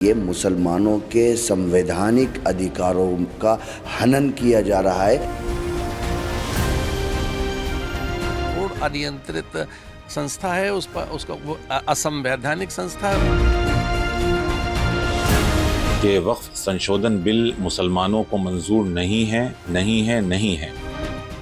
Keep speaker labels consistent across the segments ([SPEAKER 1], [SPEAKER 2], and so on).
[SPEAKER 1] ये मुसलमानों के संवैधानिक अधिकारों का हनन किया जा रहा है।
[SPEAKER 2] बोर्ड अनियंत्रित संस्था है, उसका वो असंवैधानिक संस्था है।
[SPEAKER 3] ये वक्फ संशोधन बिल मुसलमानों को मंजूर नहीं है।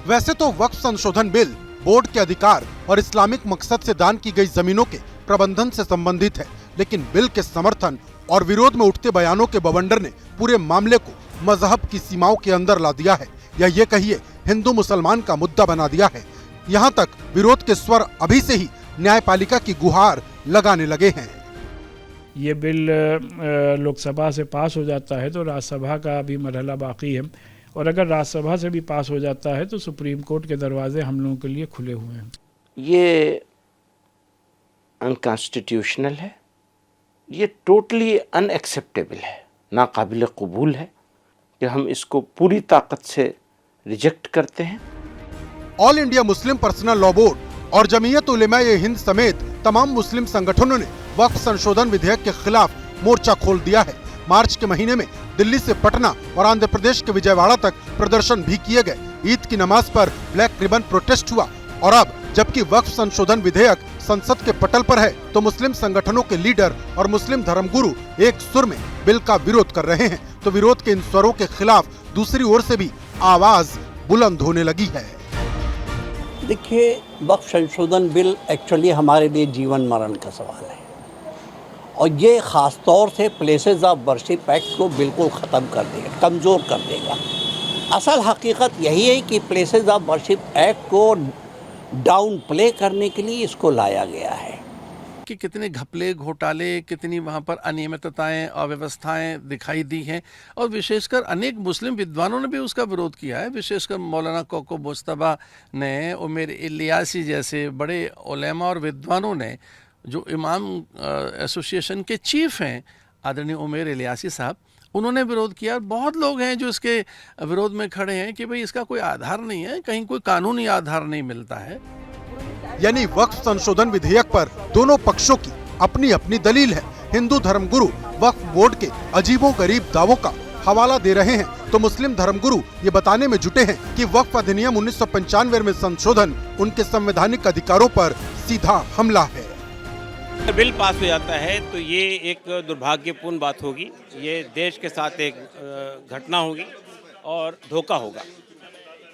[SPEAKER 4] वैसे तो वक्फ संशोधन बिल बोर्ड के अधिकार और इस्लामिक मकसद से दान की गई जमीनों के प्रबंधन से संबंधित है, लेकिन बिल के समर्थन और विरोध में उठते बयानों के बवंडर ने पूरे मामले को मजहब की सीमाओं के अंदर ला दिया है, या ये कहिए हिंदू मुसलमान का मुद्दा बना दिया है। यहाँ तक विरोध के स्वर अभी से ही न्यायपालिका की गुहार लगाने लगे हैं।
[SPEAKER 5] ये बिल लोकसभा से पास हो जाता है तो राज्यसभा का भी मरहला बाकी है, और अगर राज्यसभा से भी पास हो जाता है तो सुप्रीम कोर्ट के दरवाजे हम लोगों के लिए खुले हुए हैं।
[SPEAKER 6] ये अनकॉन्स्टिट्यूशनल है, ये टोटली अनएक्सेप्टेबल है, नाकाबिल कबूल है कि हम इसको पूरी ताकत से रिजेक्ट करते हैं।
[SPEAKER 4] All India Muslim personal law board और जमीयत उलेमाए हिंद समेत तमाम मुस्लिम संगठनों ने वक्फ संशोधन विधेयक के खिलाफ मोर्चा खोल दिया है। मार्च के महीने में दिल्ली से पटना और आंध्र प्रदेश के विजयवाड़ा तक प्रदर्शन भी किए गए। ईद की नमाज पर ब्लैक रिबन प्रोटेस्ट हुआ, और अब जबकि वक्फ संशोधन विधेयक संसद के पटल पर है तो मुस्लिम संगठनों के लीडर और मुस्लिम धर्मगुरु एक सुर में बिल का विरोध कर रहे हैं। तो विरोध के इन स्वरों के खिलाफ दूसरी ओर से भी आवाज बुलंद होने लगी है।
[SPEAKER 7] देखिए, वक्फ संशोधन बिल एक्चुअली हमारे लिए जीवन मरण का सवाल है, और ये ख़ास तौर से प्लेसेस ऑफ वर्शिप एक्ट को बिल्कुल ख़त्म कर देगा, कमज़ोर कर देगा। असल हकीकत यही है कि प्लेसेस ऑफ वर्शिप एक्ट को डाउन प्ले करने के लिए इसको लाया गया है।
[SPEAKER 2] कि कितने घपले घोटाले, कितनी वहाँ पर अनियमितताएं अव्यवस्थाएं दिखाई दी हैं, और विशेषकर अनेक मुस्लिम विद्वानों ने भी उसका विरोध किया है। विशेषकर मौलाना कोको मुस्तबा ने, उमर इलियासी जैसे बड़े उलेमा और विद्वानों ने, जो इमाम एसोसिएशन के चीफ हैं आदरणीय उमर इलियासी साहब, उन्होंने विरोध किया। बहुत लोग हैं जो इसके विरोध में खड़े हैं कि भाई इसका कोई आधार नहीं है, कहीं कोई कानूनी आधार नहीं मिलता है।
[SPEAKER 4] यानी वक्फ संशोधन विधेयक पर दोनों पक्षों की अपनी अपनी दलील है। हिंदू धर्मगुरु वक्फ बोर्ड के अजीबोगरीब दावों का हवाला दे रहे हैं, तो मुस्लिम धर्मगुरु ये बताने में जुटे हैं कि वक्फ अधिनियम 1995 में संशोधन उनके संवैधानिक अधिकारों पर सीधा हमला है।
[SPEAKER 8] बिल पास हो जाता है तो ये एक दुर्भाग्यपूर्ण बात होगी, ये देश के साथ एक घटना होगी और धोखा होगा।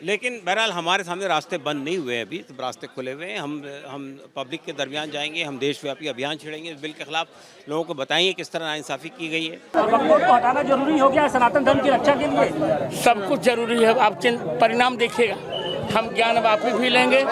[SPEAKER 8] लेकिन बहरहाल हमारे सामने रास्ते बंद नहीं हुए हैं, अभी तो रास्ते खुले हुए हैं। हम पब्लिक के दरमियान जाएंगे, हम देशव्यापी अभियान छेड़ेंगे इस बिल के खिलाफ, लोगों को बताएंगे किस तरह नाइंसाफी की गई है।
[SPEAKER 9] वक्फ बोर्ड को हटाना जरूरी हो गया सनातन धर्म की रक्षा के लिए।
[SPEAKER 10] सब कुछ जरूरी है। आप परिणाम देखिएगा, हम ज्ञानवापी भी लेंगे,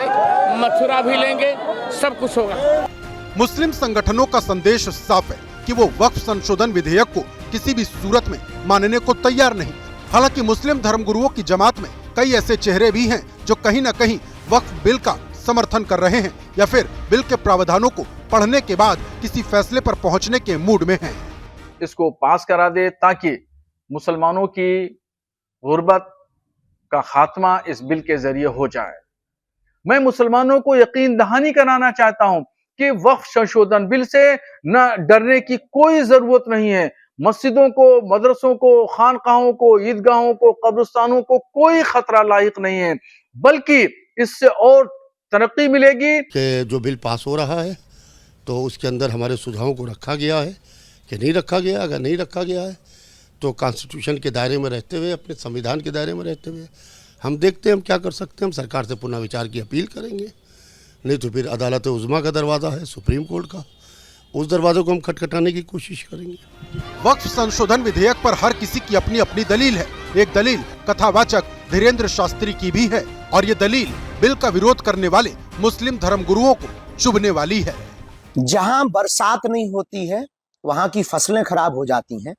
[SPEAKER 10] मथुरा भी लेंगे, सब कुछ होगा।
[SPEAKER 4] मुस्लिम संगठनों का संदेश साफ है कि वो वक्फ संशोधन विधेयक को किसी भी सूरत में मानने को तैयार नहीं। हालांकि मुस्लिम धर्मगुरुओं की जमात में कई ऐसे चेहरे भी हैं जो कहीं न कहीं वक्फ बिल का समर्थन कर रहे हैं, या फिर बिल के प्रावधानों को पढ़ने के बाद किसी फैसले पर पहुंचने के मूड में हैं।
[SPEAKER 11] इसको पास करा दे ताकि मुसलमानों की गुर्बत का खात्मा इस बिल के जरिए हो जाए। मैं मुसलमानों को यकीन दहानी कराना चाहता हूं कि वक्फ संशोधन बिल से न डरने की कोई जरूरत नहीं है। मस्जिदों को, मदरसों को, खानकाहों को, ईदगाहों को, कब्रिस्तानों को कोई खतरा लायक नहीं है, बल्कि इससे और तरक्की मिलेगी।
[SPEAKER 12] कि जो बिल पास हो रहा है तो उसके अंदर हमारे सुझावों को रखा गया है कि नहीं रखा गया। अगर नहीं रखा गया है तो कॉन्स्टिट्यूशन के दायरे में रहते हुए, अपने संविधान के दायरे में रहते हुए हम देखते हैं हम क्या कर सकते हैं। हम सरकार से पुनः विचार की अपील करेंगे, नहीं तो फिर अदालत उज़्मा का दरवाज़ा है सुप्रीम कोर्ट का, उस दरवाजे को हम खटखटाने की कोशिश करेंगे।
[SPEAKER 4] वक्फ संशोधन विधेयक पर हर किसी की अपनी अपनी दलील है। एक दलील कथावाचक धीरेन्द्र शास्त्री की भी है, और ये दलील बिल का विरोध करने वाले मुस्लिम धर्मगुरुओं को चुभने वाली है।
[SPEAKER 13] जहां बरसात नहीं होती है वहां की फसलें खराब हो जाती हैं,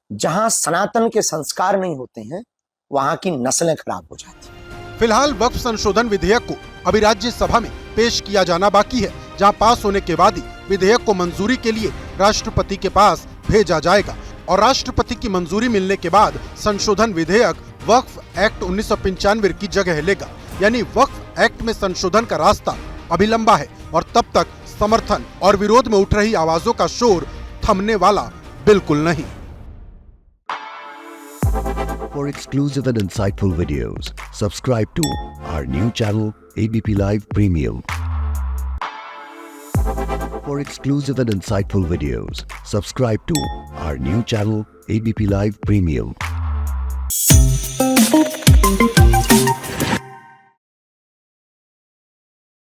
[SPEAKER 13] जहां सनातन के संस्कार नहीं होते हैं वहां की नस्लें खराब हो जाती हैं।
[SPEAKER 4] फिलहाल वक्फ संशोधन विधेयक को अभी राज्यसभा में पेश किया जाना बाकी है, जहां पास होने के बाद ही विधेयक को मंजूरी के लिए राष्ट्रपति के पास भेजा जाएगा, और राष्ट्रपति की मंजूरी मिलने के बाद संशोधन विधेयक वक्फ एक्ट 1995 की जगह लेगा। यानी वक्फ एक्ट में संशोधन का रास्ता अभी लंबा है, और तब तक समर्थन और विरोध में उठ रही आवाजों का शोर थमने वाला बिल्कुल नहीं।
[SPEAKER 14] For exclusive and insightful videos, subscribe to our new channel ABP Live Premium. For exclusive and insightful videos, subscribe to our new channel ABP Live Premium.